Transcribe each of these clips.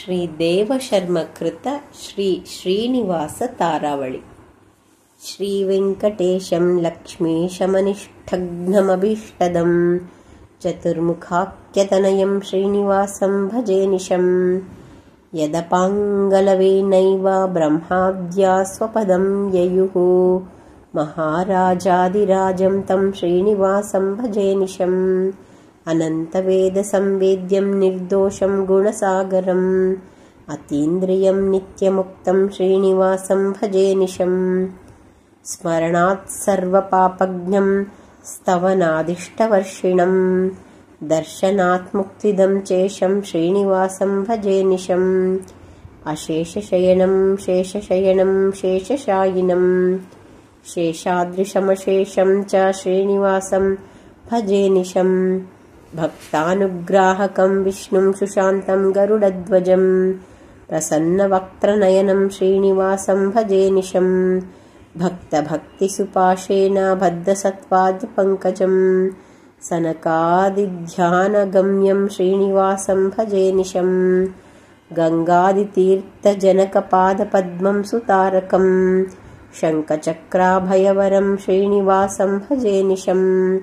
श्रीदेवशर्मकृत श्री श्रीनिवास तारावळि। श्रीवेङ्कटेशं लक्ष्मीशमनिष्ठघ्नमभीष्टदं चतुर्मुखाख्यतनयं श्रीनिवासं भजे निशम्। यदपाङ्गलवेनैव ब्रह्माद्या स्वपदं ययुः महाराजादिराजं तं श्रीनिवासं भजे निशम्। अनन्तवेदसंवेद्यं निर्दोषं गुणसागरम् अतीन्द्रियं नित्यमुक्तं श्रीनिवासं भजे निशम्। स्मरणात् सर्वपापघ्नं स्तवनादिष्टवर्षिणं दर्शनात् मुक्तिदं चेशं श्रीनिवासं भजे निशम्। अशेषशयनं शेषशयनं शेषशायिनं शेषाद्रिशमशेषं च श्रीनिवासं भजे निशम्। भक्तानुग्राहकं विष्णुं सुशान्तं गरुडध्वजं प्रसन्नवक्त्रनयनं श्रीनिवासं भजे निशम्। भक्तभक्तिसुपाशेन बद्धसत्त्वादिपङ्कजं सनकादिध्यानगम्यं श्रीनिवासं भजे निशम्। गङ्गादितीर्थजनकपादपद्मं सुतारकं शङ्खचक्राभयवरं श्रीनिवासं भजे निशम्।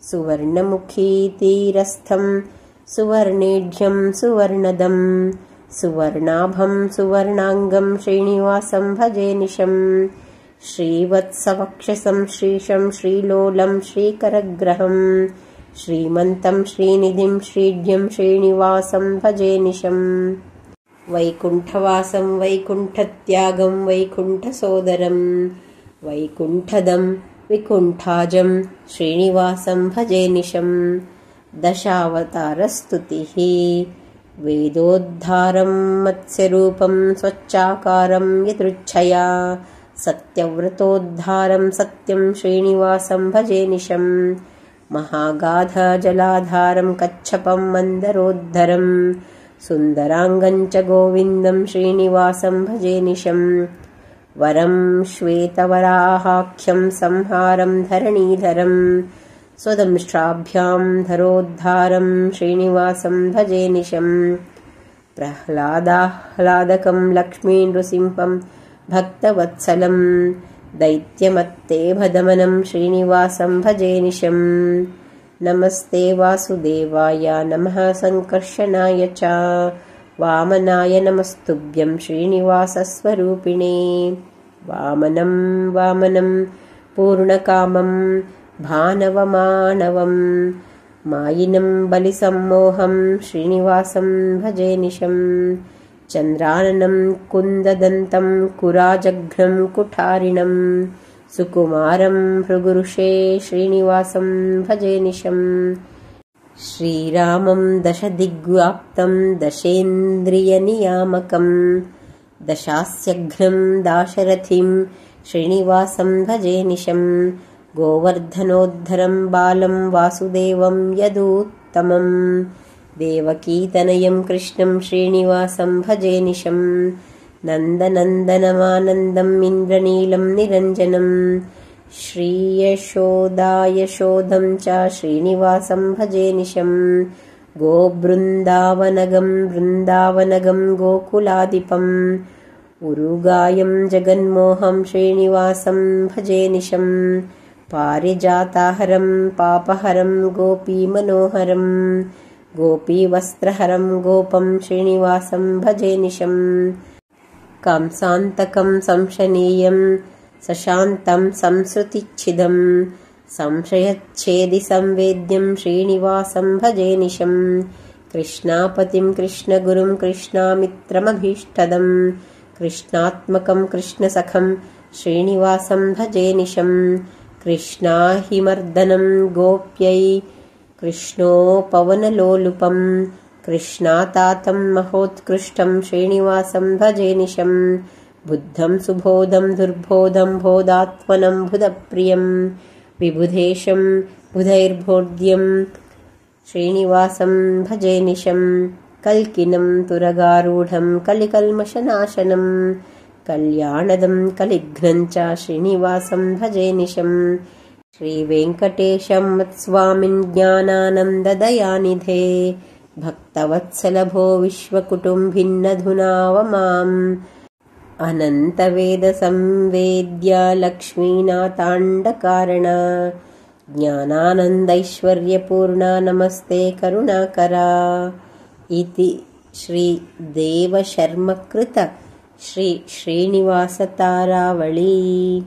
सुवर्णमुखीतीरस्थं सुवर्णेढ्यं सुवर्णदं सुवर्णाभं सुवर्णाङ्गं श्रीनिवासं भजे निशम्। श्रीवत्सवक्षसं श्रीशं श्रीलोलं श्रीकरग्रहं श्रीमन्तं श्रीनिधिं श्रीढ्यं श्रीनिवासं भजे निशम्। वैकुण्ठवासं वैकुण्ठत्यागं वैकुण्ठसोदरं वैकुण्ठदं विकुण्ठाजं श्रीनिवासं भजे निशम्। दशावतारस्तुतिः वेदोद्धारं मत्स्यरूपं स्वच्छाकारं यदृच्छया सत्यव्रतोद्धारं सत्यं श्रीनिवासं भजे निशम्। महागाधजलाधारं कच्छपं मन्दरोद्धरं सुन्दराङ्गं च गोविन्दं श्रीनिवासं भजे निशम्। वरं श्वेतवराहाख्यं संहारं धरणीधरं स्वदंष्ट्राभ्यां धरोद्धारं श्रीनिवासं भजे निशम्। प्रह्लादाह्लादकं लक्ष्मीनृसिंहं भक्तवत्सलं दैत्यमत्तेभदमनं श्रीनिवासं भजे निशम्। नमस्ते वासुदेवाय नमः संकर्षणाय च वामनाय नमस्तुभ्यं श्रीनिवासस्वरूपिणे। वामनं वामनं पूर्णकामं भानवमानवं मायिनं बलिसम्मोहं श्रीनिवासं भजे निशम्। चन्द्राननं कुन्ददन्तं कुराजघ्नं कुठारिणं सुकुमारं भृगुरुषे श्रीनिवासं भजे निशम्। श्रीरामं दशदिग्व्याप्तं दशेन्द्रियनियामकं दशास्यघ्नं दाशरथिं श्रीनिवासं भजे निशम्। गोवर्धनोद्धरं बालं वासुदेवं यदूत्तमं देवकीतनयं कृष्णं श्रीनिवासं भजे निशम्। नन्दनन्दनमानन्दम् इन्द्रनीलं निरञ्जनं श्रीयशोदायशोधं च श्रीनिवासं भजे निशम्। गोबृन्दावनगं वृन्दावनगं गोकुलाधिपम् उरुगायं जगन्मोहं श्रीनिवासं भजे निशम्। पारिजाताहरं पापहरं गोपीमनोहरं गोपीवस्त्रहरं गोपं श्रीनिवासं भजे निशम्। कंसान्तकं संशनीयं सशान्तं संसृतिच्छिदं संशयच्छेदि संवेद्यं श्रीनिवासं भजे निशम्। कृष्णापतिं कृष्णगुरुं कृष्णामित्रमभीष्टदं कृष्णात्मकं कृष्णसखं श्रीनिवासं भजे निशम्। कृष्णाहिमर्दनं गोप्यै कृष्णोपवनलोलुपं कृष्णातातं महोत्कृष्टं श्रीनिवासं भजे निशम्। बुद्धं सुबोधं दुर्बोधं बोधात्मनं बुधप्रियं विबुधेशं बुधैर्बोध्यं श्रीनिवासं भजे निशम्। कल्किनं तुरगारूढं कलिकल्मषनाशनं कल्याणदं कलिघ्नं च श्रीनिवासं भजे निशम्। श्रीवेङ्कटेशं मत्स्वामिन् ज्ञानानन्ददयानिधे भक्तवत्सलभो विश्वकुटुम्बिन्नधुनाव माम् अनन्तवेदसंवेद्या लक्ष्मीनाथाण्डकारण ज्ञानानन्दैश्वर्यपूर्णा नमस्ते करुणाकरा इति श्रीदेवशर्मकृत श्री श्रीनिवासतारावळी।